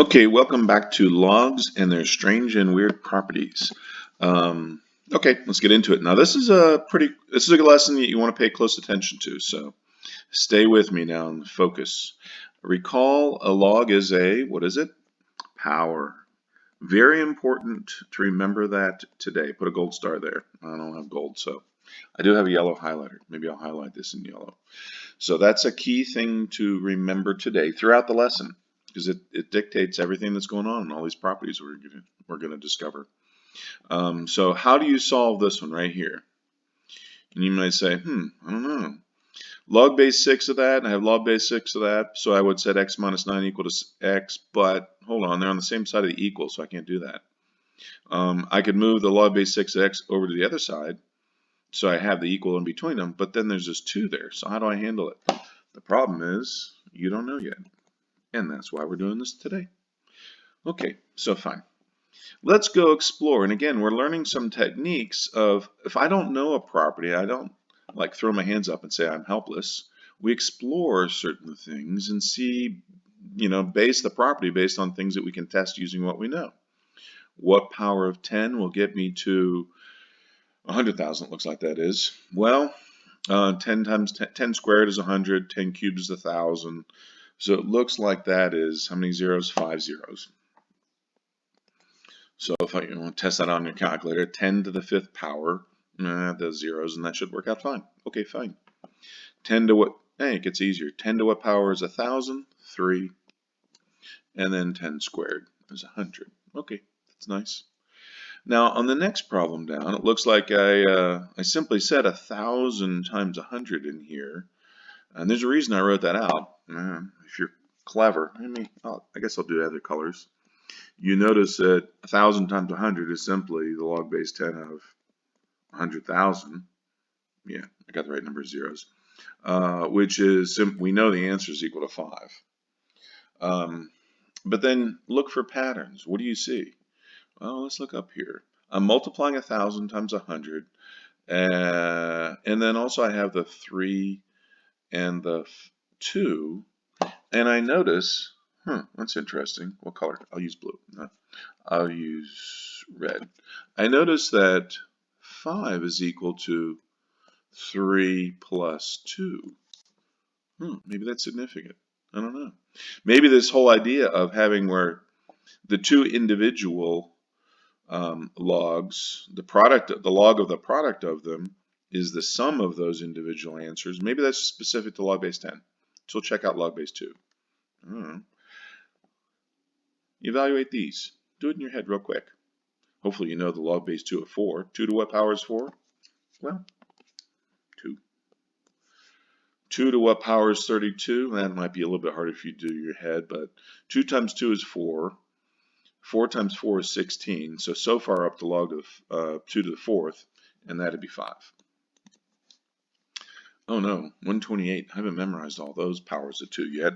Okay, welcome back to logs and their strange and weird properties. Um, okay, let's get into it. Now, this is a lesson that you want to pay close attention to, so stay with me now and focus. Recall a log is what is it? Power. Very important to remember that today. Put a gold star there. I don't have gold, so I do have a yellow highlighter. Maybe I'll highlight this in yellow. So that's a key thing to remember today throughout the lesson because it dictates everything that's going on and all these properties we're going to discover. So how do you solve this one right here? And you might say, I don't know. Log base 6 of that, and I have log base 6 of that, so I would set x minus 9 equal to x, but hold on, they're on the same side of the equal, so I can't do that. I could move the log base 6 of x over to the other side, so I have the equal in between them, but then there's this 2 there, so how do I handle it? The problem is, you don't know yet, and that's why we're doing this today. Okay, so fine. Let's go explore, and again, we're learning some techniques of, if I don't know a property, I don't like throw my hands up and say I'm helpless. We explore certain things and see, base the property based on things that we can test using what we know. What power of 10 will get me to 100,000, looks like that is. Well, 10 times 10 squared is 100, 10 cubed is 1,000. So it looks like that is, how many zeros? 5 zeros. So if you want to test that on your calculator, 10 to the 5th power, the zeros, and that should work out fine. Okay, fine. 10 to what? Hey, it gets easier. 10 to what power is 1,000? 3. And then 10 squared is 100. Okay, that's nice. Now on the next problem down, it looks like I simply said 1,000 times 100 in here, and there's a reason I wrote that out. If you're clever, I guess I'll do other colors. You notice that 1,000 times 100 is simply the log base 10 of 100,000. Yeah, I got the right number of zeros, which is, we know the answer is equal to 5. But then look for patterns. What do you see? Well, let's look up here. I'm multiplying 1,000 times 100, and then also I have the 3 and the 2, and I notice, that's interesting. What color? I'll use blue. No, I'll use red. I notice that 5 is equal to 3 plus 2. Maybe that's significant. I don't know. Maybe this whole idea of having where the two individual logs, the log of the product of them is the sum of those individual answers. Maybe that's specific to log base 10. So we'll check out log base 2. Evaluate these. Do it in your head real quick. Hopefully you know the log base 2 of 4. 2 to what power is 4? Well, 2. 2 to what power is 32? That might be a little bit harder if you do your head, but 2 times 2 is 4. 4 times 4 is 16. So far up the log of 2 to the 4th, and that'd be 5. Oh no, 128. I haven't memorized all those powers of 2 yet.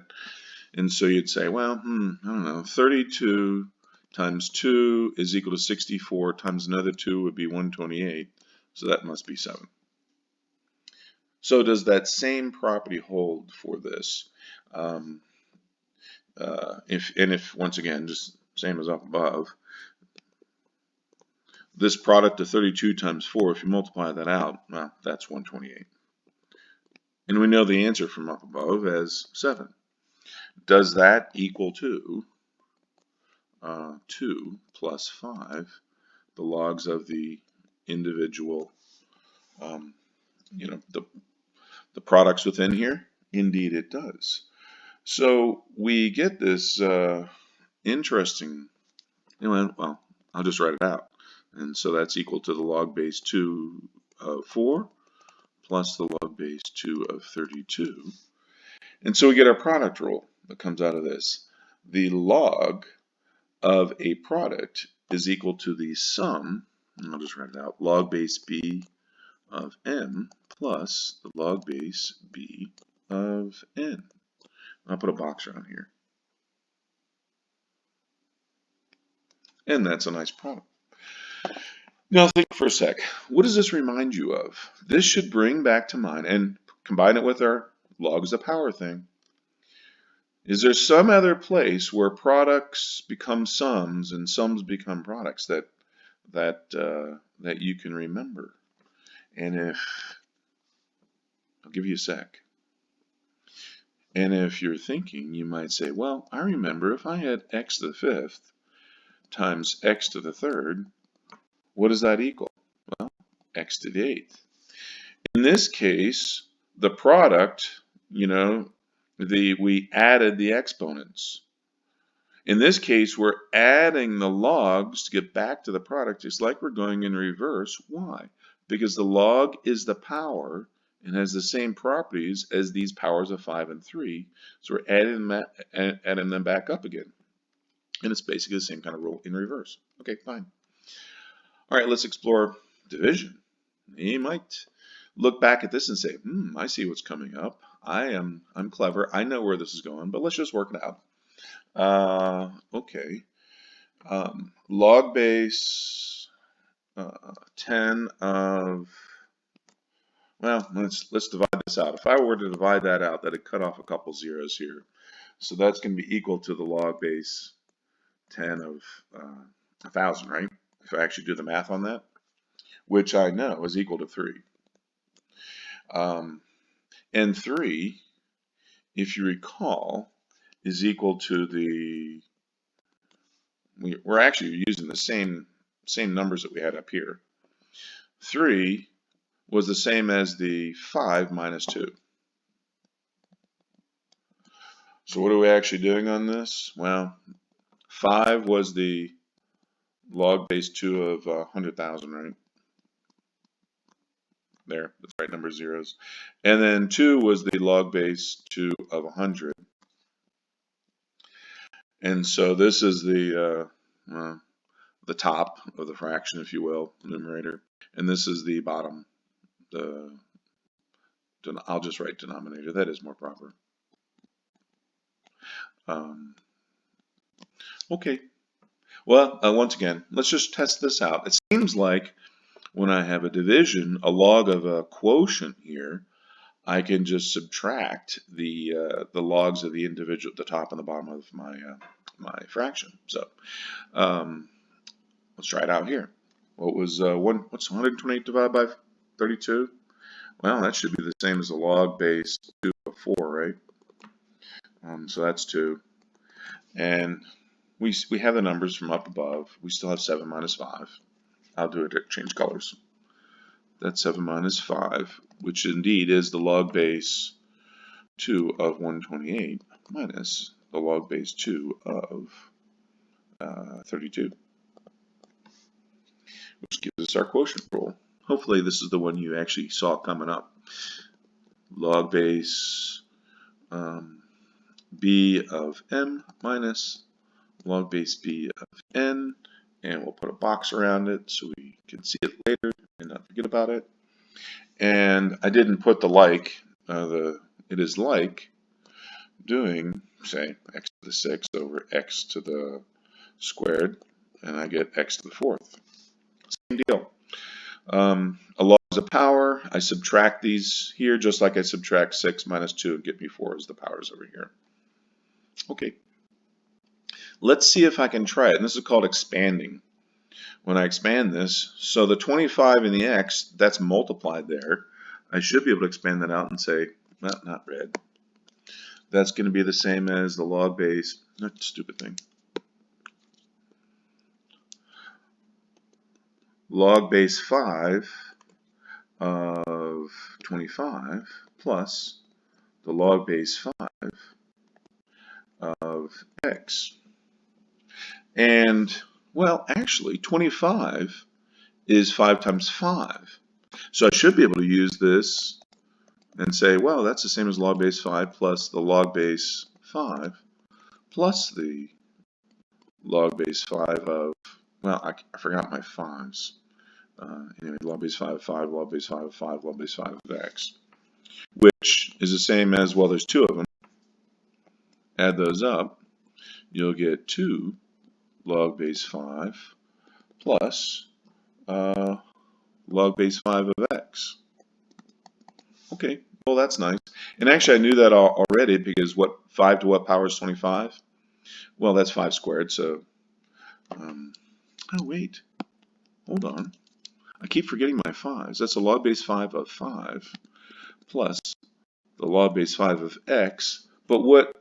And so you'd say, well, I don't know, 32 times 2 is equal to 64 times another 2 would be 128. So that must be 7. So does that same property hold for this? If once again, just same as up above, this product of 32 times 4, if you multiply that out, well, that's 128. And we know the answer from up above as 7. Does that equal to 2 plus 5, the logs of the individual, the products within here? Indeed it does. So we get this interesting, well, I'll just write it out. And so that's equal to the log base 2 of 4 plus the log base 2 of 32. And so we get our product rule that comes out of this. The log of a product is equal to the sum, and I'll just write it out, log base b of m plus the log base b of n. I'll put a box around here. And that's a nice problem. Now think for a sec. What does this remind you of? This should bring back to mind, and combine it with our logs of power thing. Is there some other place where products become sums and sums become products that you can remember? And I'll give you a sec. And if you're thinking, you might say, well, I remember if I had x to the fifth times x to the third, what does that equal? Well, x to the eighth. In this case, the product, we added the exponents. In this case, we're adding the logs to get back to the product. It's like we're going in reverse. Why? Because the log is the power and has the same properties as these powers of 5 and 3. So we're adding them back up again. And it's basically the same kind of rule in reverse. Okay, fine. All right, let's explore division. You might look back at this and say, I see what's coming up. I'm clever. I know where this is going, but let's just work it out. Okay. Log base 10 of, well, let's divide this out. If I were to divide that out, that'd cut off a couple zeros here. So that's going to be equal to the log base 10 of 1,000, right? If I actually do the math on that, which I know is equal to 3. And 3, if you recall, is equal to the, we're actually using the same numbers that we had up here. 3 was the same as the 5 minus 2. So what are we actually doing on this? Well, 5 was the log base 2 of 100,000, right? There, that's the right number of zeros. And then 2 was the log base 2 of 100. And so this is the top of the fraction, if you will, numerator. And this is the bottom. I'll just write denominator. That is more proper. Okay. Well, once again, let's just test this out. It seems like when I have a division, a log of a quotient here, I can just subtract the logs of the individual, the top and the bottom of my fraction. So let's try it out here. What's 128 divided by 32? Well, that should be the same as the log base 2 of 4, right? So that's 2. And we have the numbers from up above. We still have 7 minus 5. I'll do it to change colors. That's 7 minus 5, which indeed is the log base 2 of 128 minus the log base 2 of 32, which gives us our quotient rule. Hopefully this is the one you actually saw coming up. Log base b of m minus log base b of n, and we'll put a box around it so we can see it later and not forget about it. And I didn't put the like. It is like doing, say, x to the 6 over x to the squared, and I get x to the 4th. Same deal. A log is a power. I subtract these here just like I subtract 6 minus 2 and get me 4 as the powers over here. Okay. Let's see if I can try it. And this is called expanding. When I expand this, so the 25 in the x, that's multiplied there. I should be able to expand that out and say, well, not red. That's going to be the same as the log base, not stupid thing. Log base 5 of 25 plus the log base 5 of x. And, well, actually, 25 is 5 times 5. So I should be able to use this and say, well, that's the same as log base 5 plus the log base 5 plus the log base 5 of, well, I forgot my 5s. Anyway, log base 5 of 5, log base 5 of 5, log base 5 of x, which is the same as, well, there's 2 of them. Add those up, you'll get 2 log base 5 plus log base 5 of x. Okay, Well, that's nice. And actually, I knew that already because 5 to what power is 25? Well, that's 5 squared, so, oh wait, hold on. I keep forgetting my 5s. That's a log base 5 of 5 plus the log base 5 of x. But what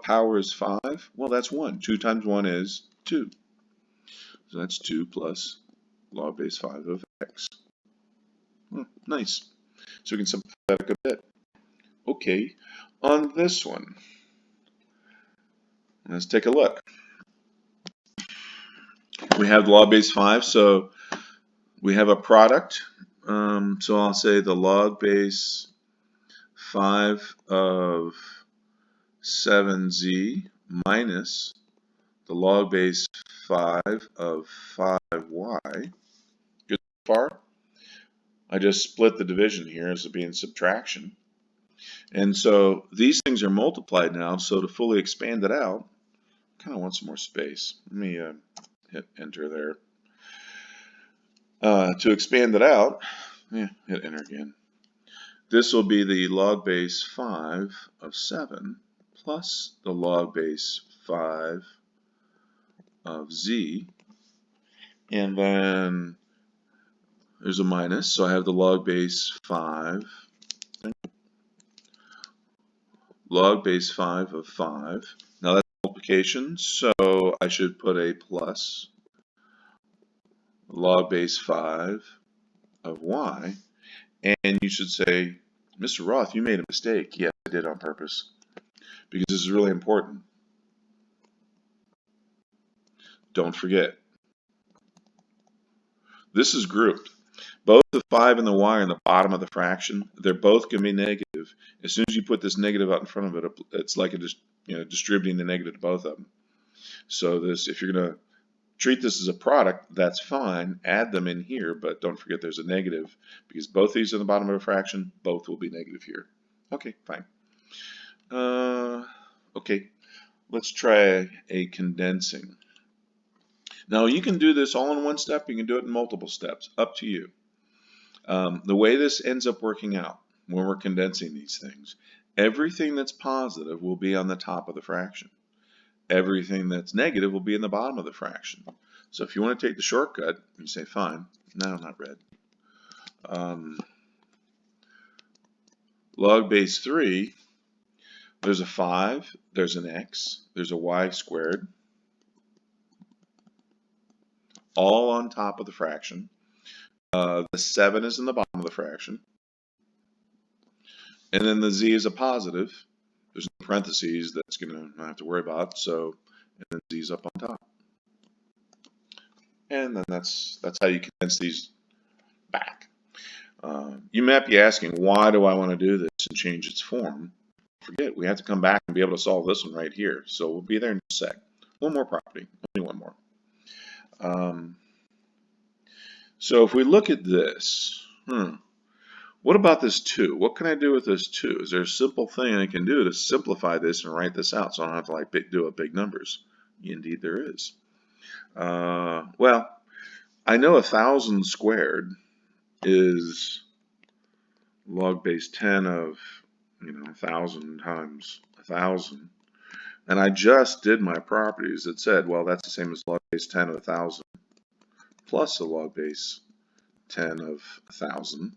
power is 5? Well, that's 1. 2 times 1 is 2. So that's 2 plus log base 5 of x. Nice. So we can simplify that a good bit. Okay, on this one, let's take a look. We have log base 5, so we have a product. So I'll say the log base 5 of 7z minus the log base 5 of 5y. Good so far? I just split the division here as it being subtraction. And so these things are multiplied now, so to fully expand it out, I kind of want some more space. Let me hit enter there. To expand it out, hit enter again. This will be the log base 5 of 7 plus the log base 5 of z. And then there's a minus, so I have the log base 5. Log base 5 of 5. Now that's multiplication, so I should put a plus log base 5 of y. And you should say, Mr. Roth, you made a mistake. Yes, I did on purpose. Because this is really important. Don't forget. This is grouped. Both the 5 and the y are in the bottom of the fraction. They're both going to be negative. As soon as you put this negative out in front of it, it's like distributing the negative to both of them. So if you're going to treat this as a product, that's fine. Add them in here, but don't forget there's a negative because both these are in the bottom of a fraction. Both will be negative here. Okay, fine. Okay, let's try a condensing. Now you can do this all in one step. You can do it in multiple steps. Up to you. The way this ends up working out when we're condensing these things, everything that's positive will be on the top of the fraction. Everything that's negative will be in the bottom of the fraction. So if you want to take the shortcut, you say, fine, no, not red. Log base 3, there's a 5, there's an x, there's a y squared, all on top of the fraction. The 7 is in the bottom of the fraction. And then the z is a positive. There's no parentheses that's going to not have to worry about. So, and then z is up on top. And then that's how you condense these back. You might be asking, why do I want to do this and change its form? Forget, we have to come back and be able to solve this one right here. So we'll be there in a sec. One more property, only one more. So if we look at this, what about this 2? What can I do with this 2? Is there a simple thing I can do to simplify this and write this out so I don't have to do big numbers? Indeed there is. Well, I know 1,000 squared is log base 10 of 1,000 times 1,000. And I just did my properties that said, well, that's the same as log base 10 of 1,000 plus a log base 10 of 1,000.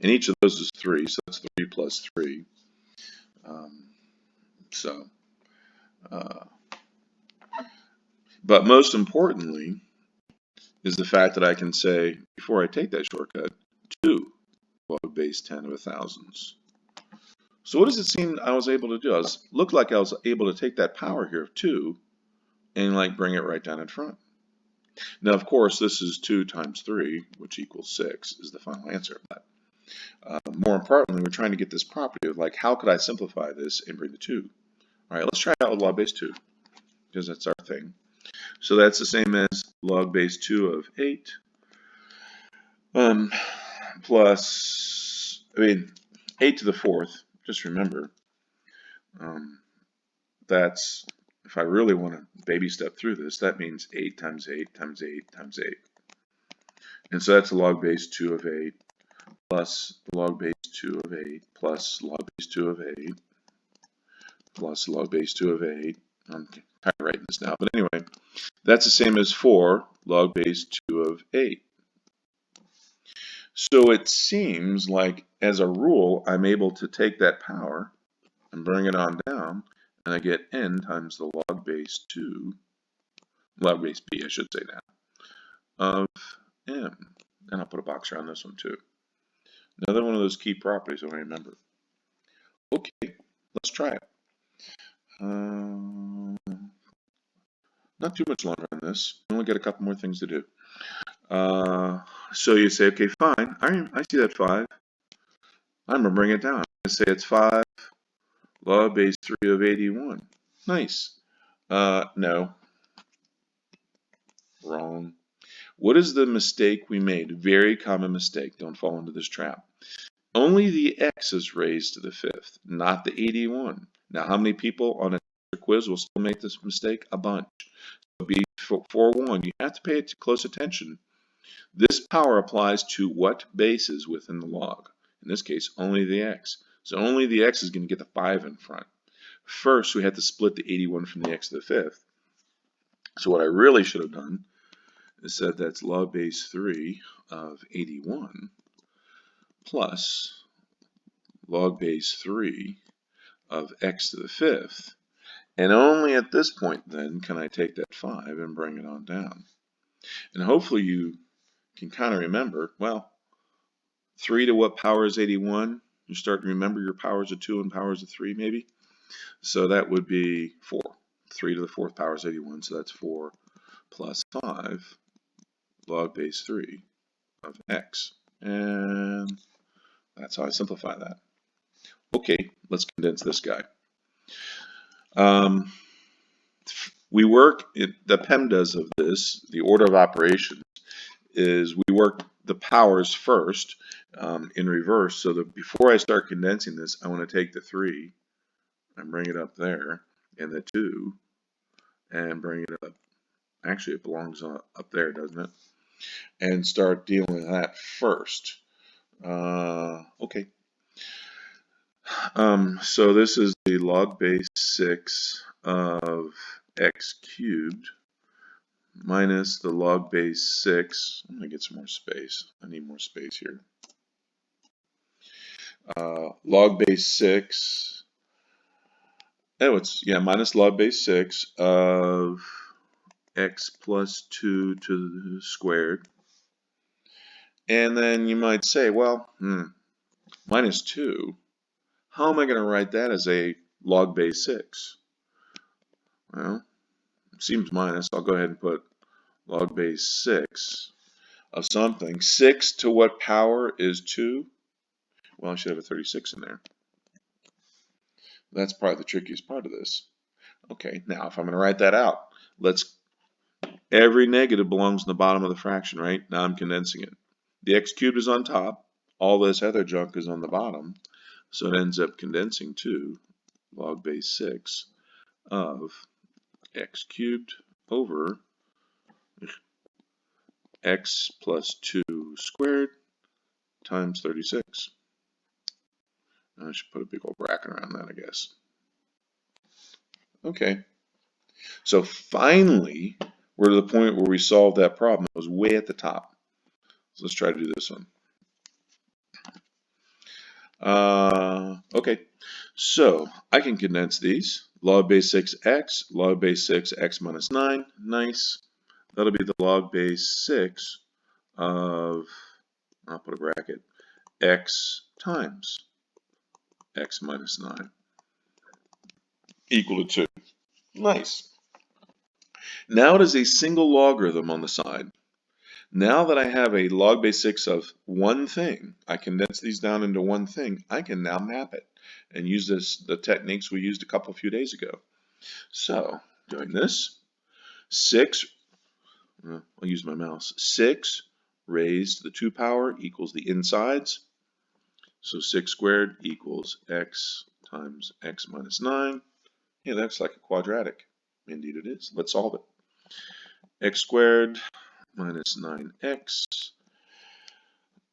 And each of those is 3, so that's 3 plus 3. But most importantly is the fact that I can say, before I take that shortcut, 2 log base 10 of 1,000s. So what does it seem I was able to do? Looked like I was able to take that power here of 2 and bring it right down in front. Now, of course, this is 2 times 3, which equals 6, is the final answer. But more importantly, we're trying to get this property of how could I simplify this and bring the 2? All right, let's try it out with log base 2, because that's our thing. So that's the same as log base 2 of 8 plus, 8 to the 4th. Just remember, that's, if I really want to baby step through this, that means 8 times 8 times 8 times 8. And so that's log base 2 of 8 plus log base 2 of 8 plus log base 2 of 8 plus log base 2 of 8. I'm kind of writing this now, but anyway, that's the same as 4 log base 2 of 8. So it seems like, as a rule, I'm able to take that power and bring it on down, and I get n times the log base 2, log base b, I should say now, of m. And I'll put a box around this one too. Another one of those key properties I want to remember. Okay, let's try it. Not too much longer on this. We only got a couple more things to do. So you say, okay, fine. I see that 5. I'm going to bring it down. I say it's 5 log base 3 of 81. Nice. No. Wrong. What is the mistake we made? Very common mistake. Don't fall into this trap. Only the x is raised to the 5th, not the 81. Now, how many people on a quiz will still make this mistake? A bunch. So be forewarned. You have to pay close attention. This power applies to what bases within the log? In this case, only the x. So only the x is going to get the 5 in front. First, we had to split the 81 from the x to the 5th. So what I really should have done is said that's log base 3 of 81 plus log base 3 of x to the 5th. And only at this point then can I take that 5 and bring it on down. And hopefully you can kind of remember, well, 3 to what power is 81? You start to remember your powers of 2 and powers of 3 maybe. So that would be 4. 3 to the 4th power is 81, so that's 4 plus 5 log base 3 of x. And that's how I simplify that. Okay, let's condense this guy. We work, the PEMDAS of this, the order of operations, is we work the powers first in reverse, so that before I start condensing this, I want to take the 3 and bring it up there, and the 2 and bring it up. Actually, it belongs up there, doesn't it? And start dealing with that first. Okay. So this is the log base 6 of x cubed minus the log base 6. I'm going to get some more space. I need more space here. Log base 6. Oh, it's, yeah, minus log base 6 of x plus 2 to the squared. And then you might say, well, minus 2. How am I going to write that as a log base 6? Well, it seems minus. I'll go ahead and put log base 6 of something. 6 to what power is 2? Well, I should have a 36 in there. That's probably the trickiest part of this. Okay, now if I'm going to write that out, every negative belongs in the bottom of the fraction, right? Now I'm condensing it. The x cubed is on top. All this other junk is on the bottom. So it ends up condensing to log base 6 of x cubed over x plus 2 squared times 36. I should put a big old bracket around that, I guess. Okay. So finally, we're to the point where we solved that problem. It was way at the top. So let's try to do this one. Okay, so I can condense these. Log base 6x, log base 6x minus 9. Nice. That'll be the log base 6 of, I'll put a bracket, x times x minus 9 equal to 2. Nice. Now it is a single logarithm on the side. Now that I have a log base 6 of one thing, I condense these down into one thing, I can now map it and use the techniques we used a few days ago. So, doing this, 6, I'll use my mouse, 6 raised to the 2 power equals the insides. So 6 squared equals x times x minus 9. Yeah, that's like a quadratic. Indeed it is. Let's solve it. X squared minus 9x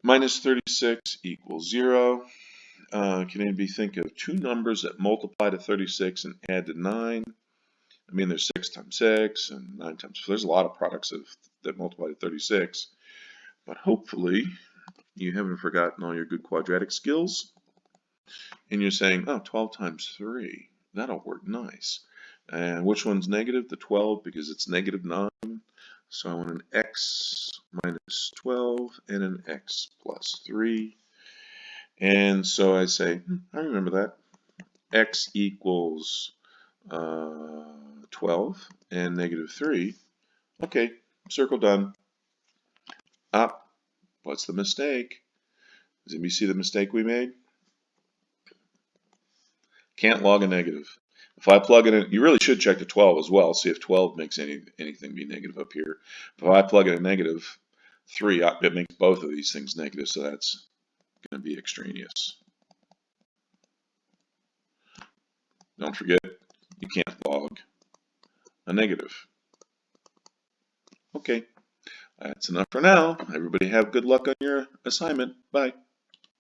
Minus 36 equals 0. Can anybody think of two numbers that multiply to 36 and add to 9? I mean, there's 6 times 6 and 9 times 4. There's a lot of products that multiply to 36. But hopefully, you haven't forgotten all your good quadratic skills. And you're saying, oh, 12 times 3. That'll work nice. And which one's negative? The 12, because it's negative 9. So I want an x minus 12 and an x plus 3. And so I say, I remember that. X equals 12 and negative 3. Okay, circle done. What's the mistake? Does anybody see the mistake we made? Can't log a negative. If I plug it in, you really should check the 12 as well, see if 12 makes anything be negative up here. But if I plug in a negative 3, it makes both of these things negative, so that's going to be extraneous. Don't forget, you can't log a negative. Okay, that's enough for now. Everybody have good luck on your assignment. Bye.